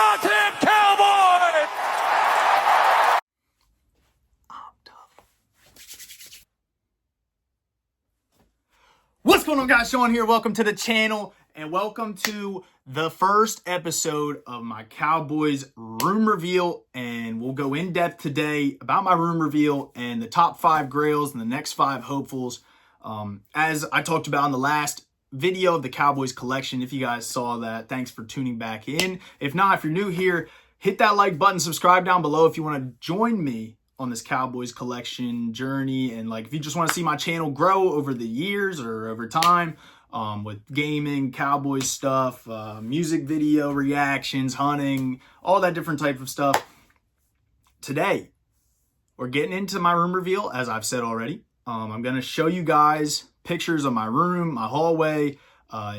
goddamn Cowboys! What's going on, guys? Sean here. Welcome to the channel and welcome to the first episode of my Cowboys room reveal. And we'll go in depth today about my room reveal and the top 5 grails and the next 5 hopefuls. As I talked about in the last video of the Cowboys collection, if you guys saw that, thanks for tuning back in. If not, if you're new here, hit that like button, subscribe down below if you want to join me on this Cowboys collection journey. And like, if you just want to see my channel grow over the years or over time, with gaming, Cowboys stuff, music video reactions, hunting, all that different type of stuff. Today, we're getting into my room reveal, as I've said already. I'm going to show you guys pictures of my room, my hallway.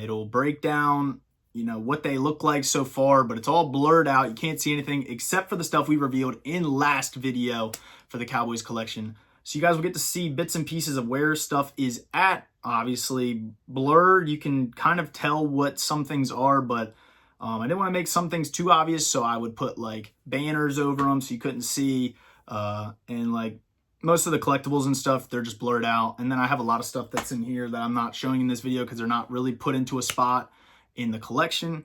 It'll break down, you know, what they look like so far, but it's all blurred out. You can't see anything except for the stuff we revealed in last video for the Cowboys collection. So you guys will get to see bits and pieces of where stuff is at. Obviously blurred, you can kind of tell what some things are, but I didn't want to make some things too obvious, so I would put like banners over them so you couldn't see, and like most of the collectibles and stuff, they're just blurred out. And then I have a lot of stuff that's in here that I'm not showing in this video because they're not really put into a spot in the collection.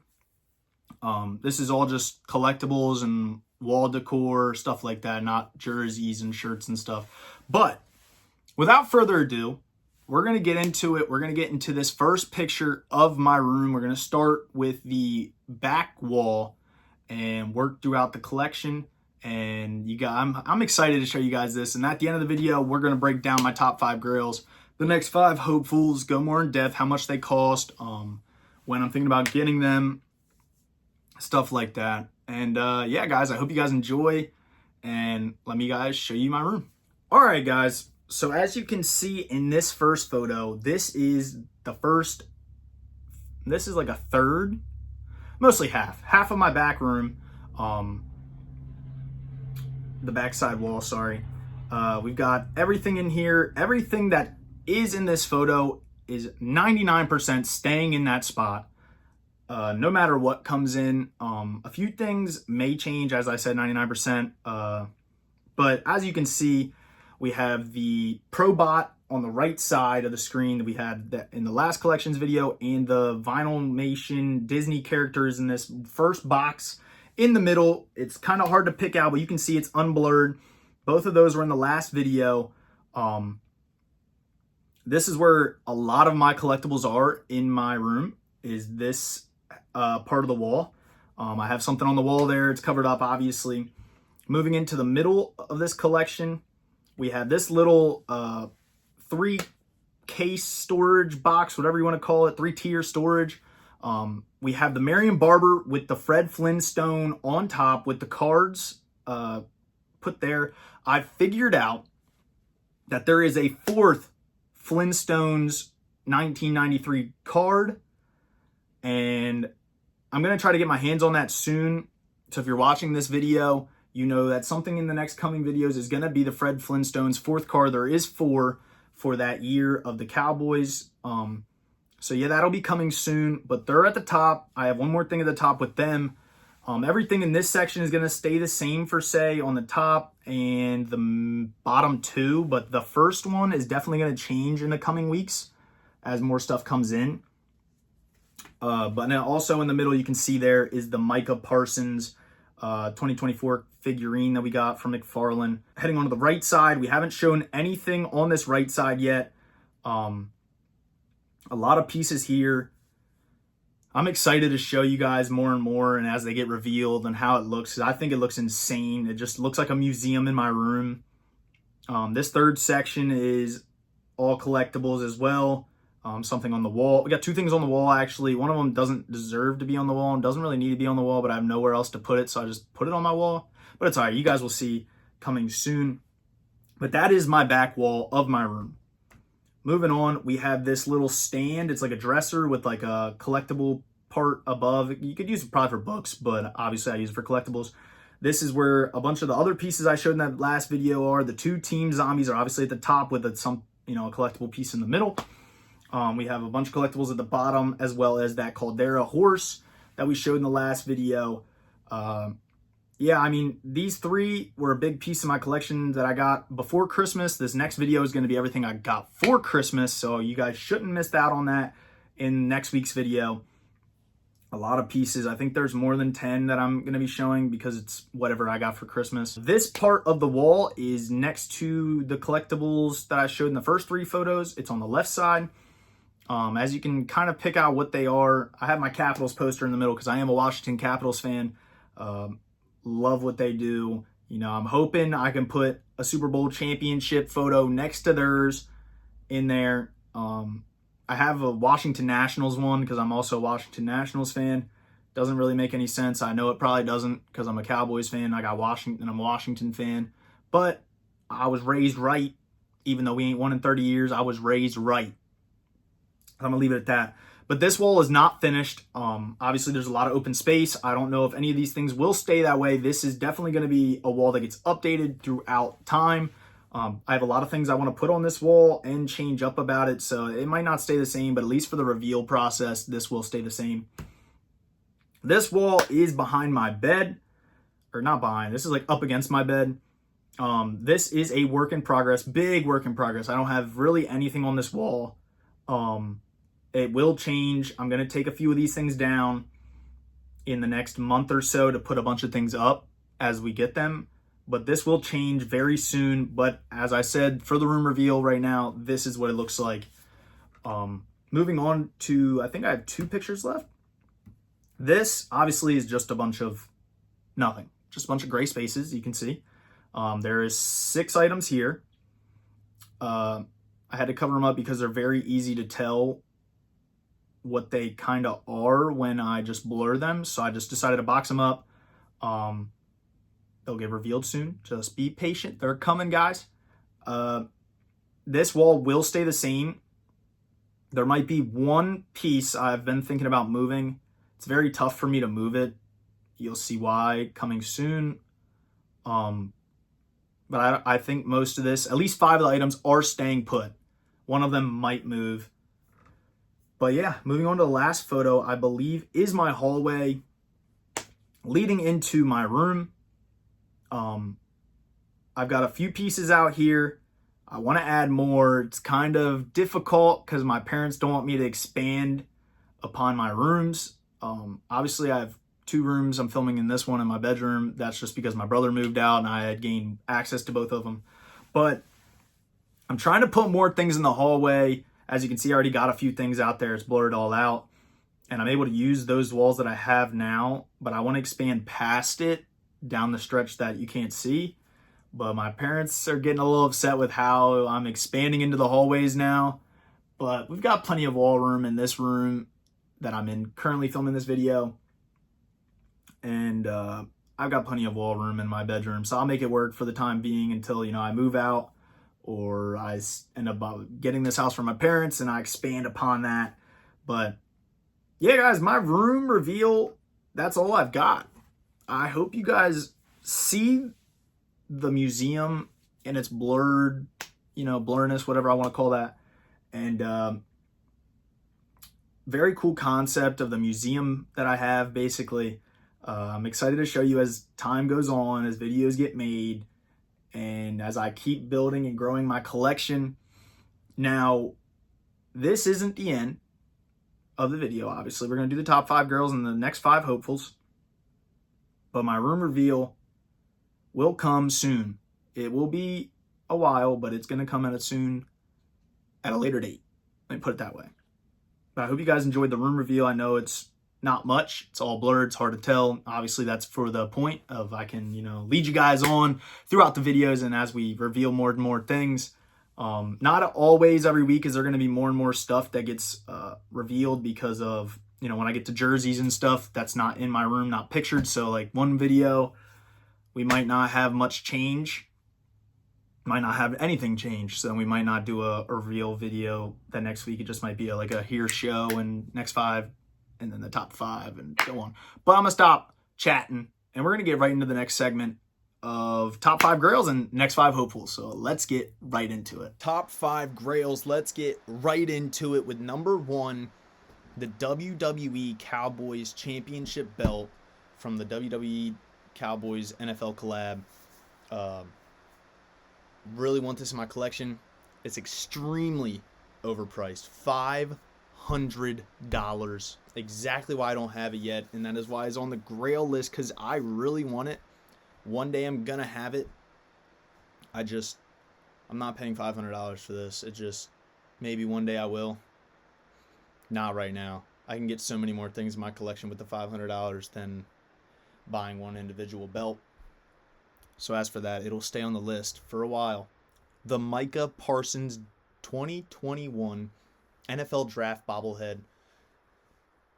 This is all just collectibles and wall decor, stuff like that, not jerseys and shirts and stuff. But without further ado, we're going to get into it. We're going to get into this first picture of my room. We're going to start with the back wall and work throughout the collection. And you guys, I'm excited to show you guys this. And at the end of the video, we're going to break down my top 5 grails, the next 5 hopefuls, go more in depth, how much they cost, when I'm thinking about getting them, stuff like that. And yeah, guys, I hope you guys enjoy. And let me guys show you my room. All right, guys. So as you can see in this first photo, this is the first, this is like a third, mostly half of my back room. The backside wall, sorry. We've got everything in here. Everything that is in this photo is 99% staying in that spot, no matter what comes in. A few things may change, as I said, 99%. But as you can see, we have the ProBot on the right side of the screen that we had that in the last collections video, and the Vinylmation Disney characters in this first box in the middle. It's kind of hard to pick out, but you can see it's unblurred. Both of those were in the last video. This is where a lot of my collectibles are in my room, is this part of the wall. I have something on the wall there. It's covered up, obviously. Moving into the middle of this collection, we have this little 3-case storage box, whatever you want to call it, 3-tier storage. We have the Marion Barber with the Fred Flintstone on top with the cards put there. I figured out that there is a 4th Flintstones 1993 card, and I'm going to try to get my hands on that soon. So if you're watching this video, you know that something in the next coming videos is going to be the Fred Flintstones 4th card. There is 4 for that year of the Cowboys. So yeah, that'll be coming soon, but they're at the top. I have one more thing at the top with them. Everything in this section is going to stay the same for, say, on the top and the bottom 2, but the first one is definitely going to change in the coming weeks as more stuff comes in. But then also in the middle, you can see there is the Micah Parsons 2024 figurine that we got from McFarlane. Heading on to the right side, we haven't shown anything on this right side yet. A lot of pieces here. I'm excited to show you guys more and more, and as they get revealed and how it looks, 'cause I think it looks insane. It just looks like a museum in my room. This third section is all collectibles as well. Something on the wall. We got 2 things on the wall, actually. One of them doesn't deserve to be on the wall and doesn't really need to be on the wall, but I have nowhere else to put it, so I just put it on my wall. But it's all right. You guys will see coming soon. But that is my back wall of my room. Moving on, we have this little stand. It's like a dresser with like a collectible part above. You could use it probably for books, but obviously I use it for collectibles. This is where a bunch of the other pieces I showed in that last video are. The 2 team zombies are obviously at the top with a collectible piece in the middle. We have a bunch of collectibles at the bottom, as well as that Caldera horse that we showed in the last video. Yeah, I mean, these three were a big piece of my collection that I got before Christmas. This next video is going to be everything I got for Christmas, so you guys shouldn't miss out on that in next week's video. A lot of pieces. I think there's more than 10 that I'm going to be showing because it's whatever I got for Christmas. This part of the wall is next to the collectibles that I showed in the first three photos. It's on the left side. As you can kind of pick out what they are, I have my Capitals poster in the middle because I am a Washington Capitals fan. Love what they do. You know, I'm hoping I can put a Super Bowl championship photo next to theirs in there. I have a Washington Nationals one because I'm also a Washington Nationals fan. Doesn't really make any sense. I know it probably doesn't because I'm a Cowboys fan. I got Washington. I'm a Washington fan. But I was raised right. Even though we ain't won in 30 years, I was raised right. I'm going to leave it at that. But this wall is not finished. Obviously, there's a lot of open space. I don't know if any of these things will stay that way. This is definitely going to be a wall that gets updated throughout time. I have a lot of things I want to put on this wall and change up about it. So it might not stay the same, but at least for the reveal process, this will stay the same. This wall is behind my bed. Or not behind. This is like up against my bed. This is a work in progress. Big work in progress. I don't have really anything on this wall. It will change. I'm going to take a few of these things down in the next month or so to put a bunch of things up as we get them. But this will change very soon. But as I said, for the room reveal right now, this is what it looks like. Moving on to, I think I have 2 pictures left. This obviously is just a bunch of nothing. Just a bunch of gray spaces, you can see. There is 6 items here. I had to cover them up because they're very easy to tell what they kind of are when I just blur them. So I just decided to box them up. They'll get revealed soon. Just be patient. They're coming, guys. This wall will stay the same. There might be one piece I've been thinking about moving. It's very tough for me to move it. You'll see why coming soon. But I think most of this, at least 5 of the items are staying put. One of them might move. But yeah, moving on to the last photo, I believe is my hallway leading into my room. I've got a few pieces out here. I want to add more. It's kind of difficult because my parents don't want me to expand upon my rooms. Obviously, I have 2 rooms. I'm filming in this one in my bedroom. That's just because my brother moved out and I had gained access to both of them. But I'm trying to put more things in the hallway. As you can see, I already got a few things out there. It's blurred all out. And I'm able to use those walls that I have now. But I want to expand past it down the stretch that you can't see. But my parents are getting a little upset with how I'm expanding into the hallways now. But we've got plenty of wall room in this room that I'm in currently filming this video. And I've got plenty of wall room in my bedroom. So I'll make it work for the time being until, you know, I move out or I end up getting this house from my parents and I expand upon that. But yeah, guys, my room reveal, that's all I've got. I hope you guys see the museum in its blurred, you know, blurriness, whatever I want to call that. And very cool concept of the museum that I have, basically. I'm excited to show you as time goes on, as videos get made, and as I keep building and growing my collection. Now, this isn't the end of the video, obviously. We're going to do the top 5 girls and the next 5 hopefuls. But my room reveal will come soon. It will be a while, but it's going to come at a later date. Let me put it that way. But I hope you guys enjoyed the room reveal. I know it's not much. It's all blurred. It's hard to tell. Obviously, that's for the point of I can, you know, lead you guys on throughout the videos and as we reveal more and more things. Not always every week is there going to be more and more stuff that gets revealed because of, you know, when I get to jerseys and stuff, that's not in my room, not pictured. So like one video, we might not have much change, might not have anything change. So we might not do a reveal video the next week. It just might be like a here show and next 5 and then the top 5 and so on. But I'm going to stop chatting and we're going to get right into the next segment of top 5 grails and next 5 hopefuls. So let's get right into it. Top 5 grails. Let's get right into it with number 1, the WWE Cowboys Championship belt from the WWE Cowboys NFL collab. Really want this in my collection. It's extremely overpriced. $500. Exactly why I don't have it yet, and that is why it's on the grail list, because I really want it. One day I'm gonna have it. I'm not paying $500 for this. Maybe one day I will. Not right now. I can get so many more things in my collection with the $500 than buying one individual belt. So as for that, it'll stay on the list for a while. The Micah Parsons 2021 NFL Draft bobblehead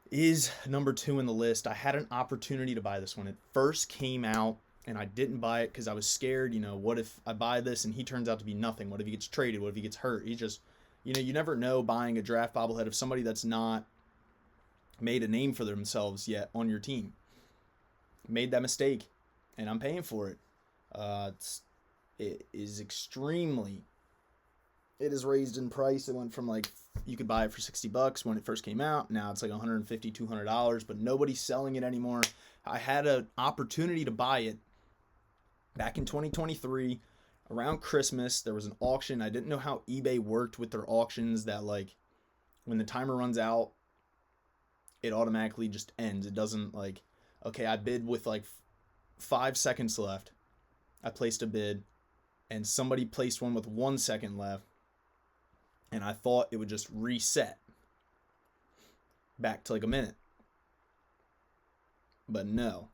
is number 2 in the list. I had an opportunity to buy this when it first came out, and I didn't buy it because I was scared. What if I buy this and he turns out to be nothing? What if he gets traded? What if he gets hurt? You never know buying a draft bobblehead of somebody that's not made a name for themselves yet on your team. Made that mistake, and I'm paying for it. It is raised in price. It went from you could buy it for $60 when it first came out. Now it's like $150, $200, but nobody's selling it anymore. I had an opportunity to buy it back in 2023 around Christmas. There was an auction. I didn't know how eBay worked with their auctions, that when the timer runs out, it automatically just ends. It doesn't okay, I bid with 5 seconds left. I placed a bid, and somebody placed one with 1 second left, and I thought it would just reset back to a minute. But no.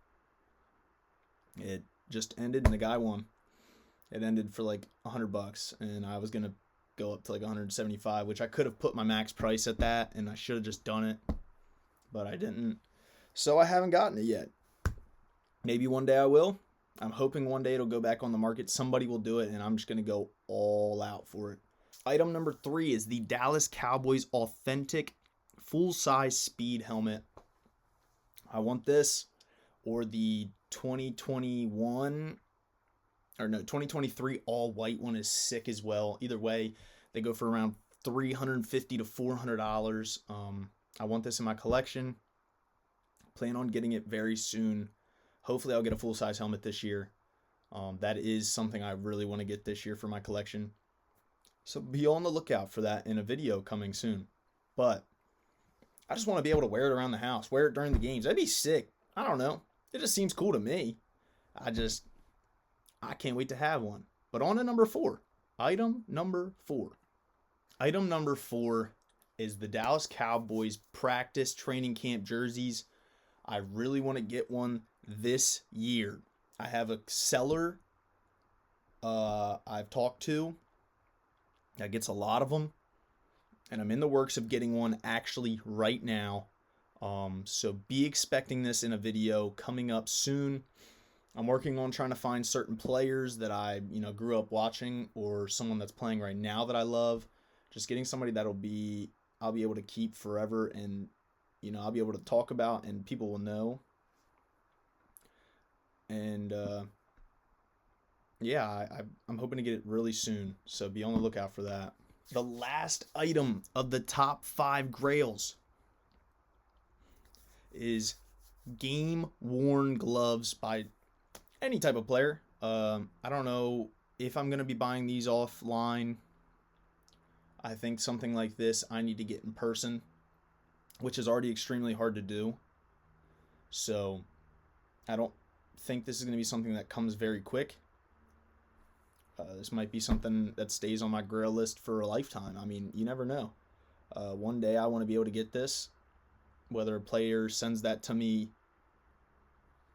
It just ended, and the guy won. It ended for $100, and I was going to go up to $175, which I could have put my max price at that, and I should have just done it, but I didn't. So I haven't gotten it yet. Maybe one day I will. I'm hoping one day it'll go back on the market. Somebody will do it, and I'm just going to go all out for it. Item number 3 is the Dallas Cowboys Authentic Full-Size Speed Helmet. I want this, or the 2023 all-white one is sick as well. Either way, they go for around $350 to $400. I want this in my collection. Plan on getting it very soon. Hopefully I'll get a full-size helmet this year. That is something I really want to get this year for my collection. So be on the lookout for that in a video coming soon. But I just want to be able to wear it around the house, wear it during the games. That'd be sick. I don't know. It just seems cool to me. I can't wait to have one. But on to number 4. Item number 4. Item number 4 is the Dallas Cowboys practice training camp jerseys. I really want to get one this year. I have a seller I've talked to that gets a lot of them, and I'm in the works of getting one actually right now. So be expecting this in a video coming up soon. I'm working on trying to find certain players that I grew up watching, or someone that's playing right now that I love. Just getting somebody I'll be able to keep forever, and I'll be able to talk about, and people will know. And I'm hoping to get it really soon, so be on the lookout for that. The last item of the top 5 grails is game-worn gloves by any type of player. I don't know if I'm going to be buying these offline. I think something like this I need to get in person, which is already extremely hard to do. So I don't think this is going to be something that comes very quick. This might be something that stays on my grail list for a lifetime. I mean, you never know. One day I want to be able to get this, whether a player sends that to me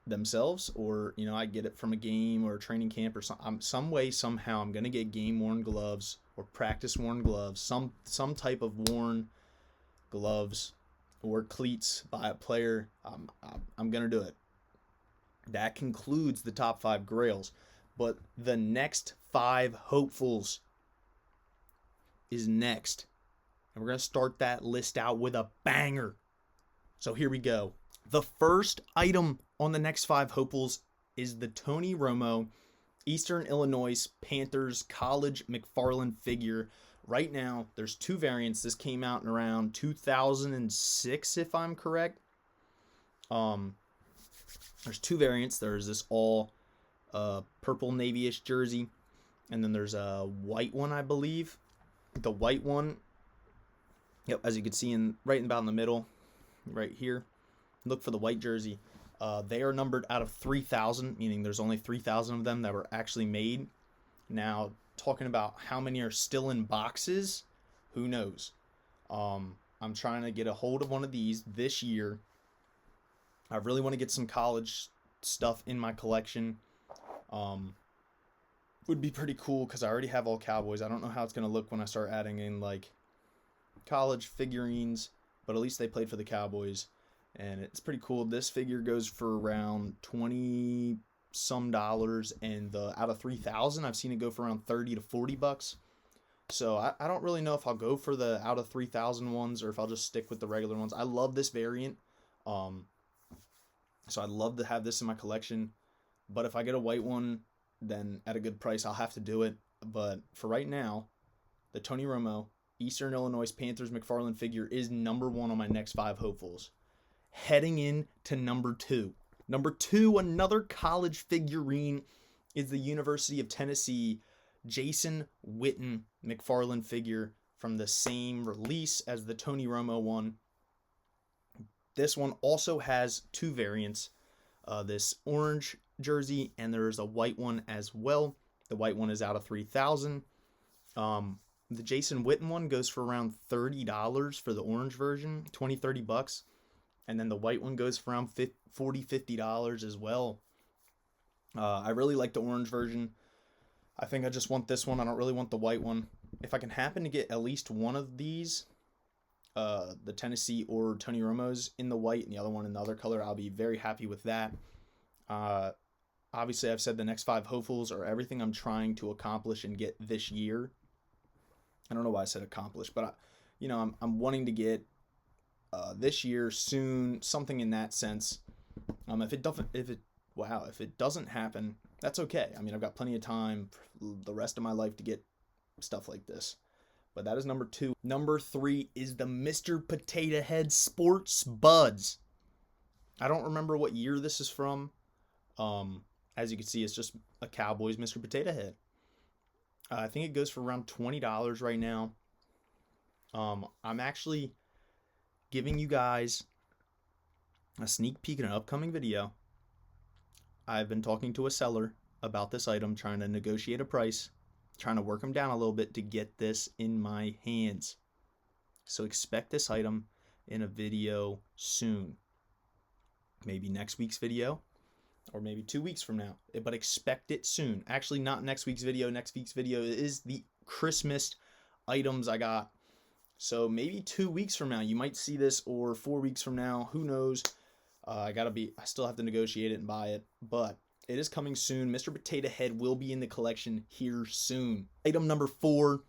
themselves, or I get it from a game or a training camp, or some way, somehow I'm going to get game-worn gloves or practice-worn gloves, some type of worn gloves or cleats by a player. I'm going to do it. That concludes the top 5 grails. But the next 5 hopefuls is next. And we're going to start that list out with a banger. So here we go. The first item on the next 5 hopefuls is the Tony Romo Eastern Illinois Panthers College McFarland figure. Right now, there's 2 variants. This came out in around 2006, if I'm correct. There's two variants. There's this all purple navy-ish jersey, and then there's a white one, I believe. The white one, yep, as you can see right about in the middle, right here. Look for the white jersey. They are numbered out of 3,000, meaning there's only 3,000 of them that were actually made. Now, talking about how many are still in boxes, who knows? I'm trying to get a hold of one of these this year. I really want to get some college stuff in my collection. Would be pretty cool because I already have all Cowboys. I don't know how it's going to look when I start adding in like college figurines, but at least they played for the Cowboys, and it's pretty cool. This figure goes for around $20 some, and out of 3,000, I've seen it go for around 30 to 40 bucks. So I don't really know if I'll go for the out of 3,000 ones or if I'll just stick with the regular ones. I love this variant. So I'd love to have this in my collection. But if I get a white one, then at a good price, I'll have to do it. But for right now, the Tony Romo Eastern Illinois Panthers McFarland figure is number 1 on my next 5 hopefuls. Heading in to number 2. Number 2, another college figurine, is the University of Tennessee Jason Witten McFarland figure from the same release as the Tony Romo one. This one also has 2 variants, this orange jersey, and there's a white one as well. The white one is out of 3,000. The Jason Witten one goes for around $30 for the orange version, $20-30 bucks. And then the white one goes for around $40-50 as well. I really like the orange version. I think I just want this one. I don't really want the white one. If I can happen to get at least one of these, the Tennessee or Tony Romo's in the white and the other one in the other color, I'll be very happy with that. Obviously, I've said the next 5 hopefuls are everything I'm trying to accomplish and get this year. I don't know why I said accomplish, but I'm wanting to get this year soon, something in that sense. If it doesn't happen, that's okay. I mean, I've got plenty of time for the rest of my life to get stuff like this. But that is number 2. Number 3 is the Mr. Potato Head Sports Buds. I don't remember what year this is from. As you can see, it's just a Cowboys Mr. Potato Head. I think it goes for around $20 right now. I'm actually giving you guys a sneak peek in an upcoming video. I've been talking to a seller about this item, trying to negotiate a price, trying to work them down a little bit to get this in my hands. So expect this item in a video soon. Maybe next week's video, or maybe 2 weeks from now, but expect it soon. Actually, not next week's video. Next week's video is the Christmas items I got. So maybe 2 weeks from now, you might see this, or 4 weeks from now, who knows. I still have to negotiate it and buy it, but it is coming soon. Mr. Potato Head will be in the collection here soon. Item number 4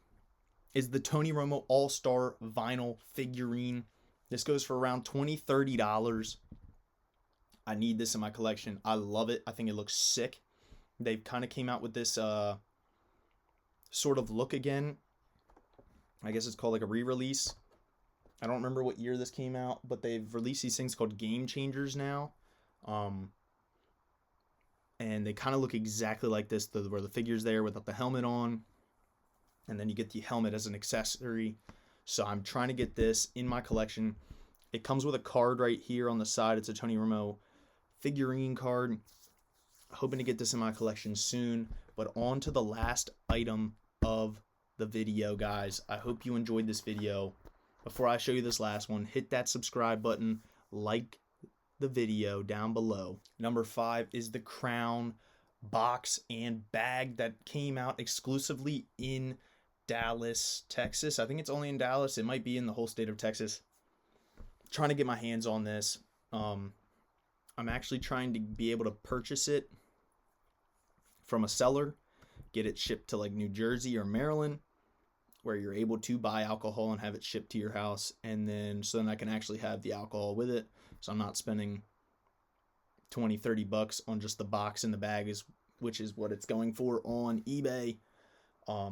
is the Tony Romo All-Star Vinyl figurine. This goes for around $20-30. I need this in my collection. I love it. I think it looks sick. They kind of came out with this sort of look again. I guess it's called like a re-release. I don't remember what year this came out, but they've released these things called Game Changers now. And they kind of look exactly like this, where the figure's there without the helmet on. And then you get the helmet as an accessory. So I'm trying to get this in my collection. It comes with a card right here on the side. It's a Tony Romo figurine card. Hoping to get this in my collection soon. But on to the last item of the video, guys. I hope you enjoyed this video. Before I show you this last one, hit that subscribe button, like the video down below. Number 5 is the Crown box and bag that came out exclusively in Dallas, Texas. I think it's only in Dallas. It might be in the whole state of Texas. Trying to get my hands on this. I'm actually trying to be able to purchase it from a seller, get it shipped to like New Jersey or Maryland, where you're able to buy alcohol and have it shipped to your house, and then so then I can actually have the alcohol with it, so I'm not spending $20-30 bucks on just the box and the bag, which is what it's going for on eBay. I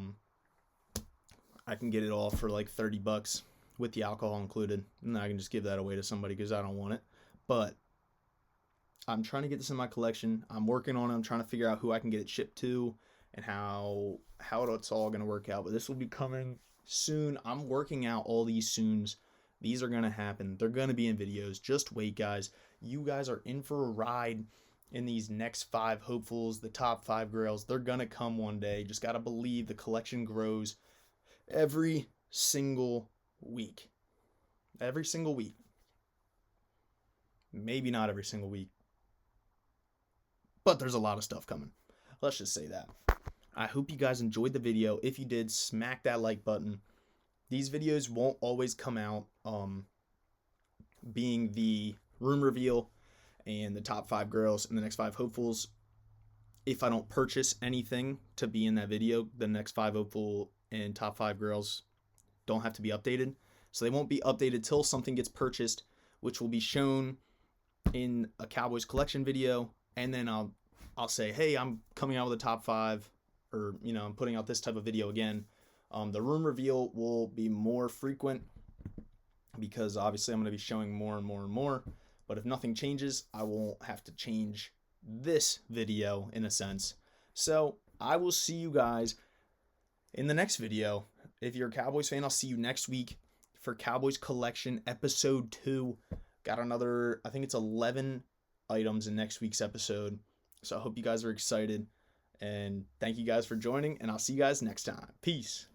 can get it all for like 30 bucks with the alcohol included, and then I can just give that away to somebody because I don't want it. But I'm trying to get this in my collection. I'm working on it. I'm trying to figure out who I can get it shipped to and how it's all going to work out. But this will be coming soon. I'm working out all these soons. These are going to happen. They're going to be in videos. Just wait, guys. You guys are in for a ride in these next 5 hopefuls, the top 5 grails. They're going to come one day. Just got to believe the collection grows every single week. Every single week. Maybe not every single week, but there's a lot of stuff coming. Let's just say that. I hope you guys enjoyed the video. If you did, smack that like button. These videos won't always come out being the room reveal and the top 5 grails and the next 5 hopefuls. If I don't purchase anything to be in that video, the next 5 hopeful and top 5 grails don't have to be updated. So they won't be updated till something gets purchased, which will be shown in a Cowboys collection video, and then I'll say, hey, I'm coming out with a top 5, or I'm putting out this type of video again. The room reveal will be more frequent because obviously I'm going to be showing more and more and more. But if nothing changes, I won't have to change this video in a sense. So I will see you guys in the next video. If you're a Cowboys fan, I'll see you next week for Cowboys collection episode 2. Got another, I think it's 11 items in next week's episode. So I hope you guys are excited. And thank you guys for joining. And I'll see you guys next time. Peace.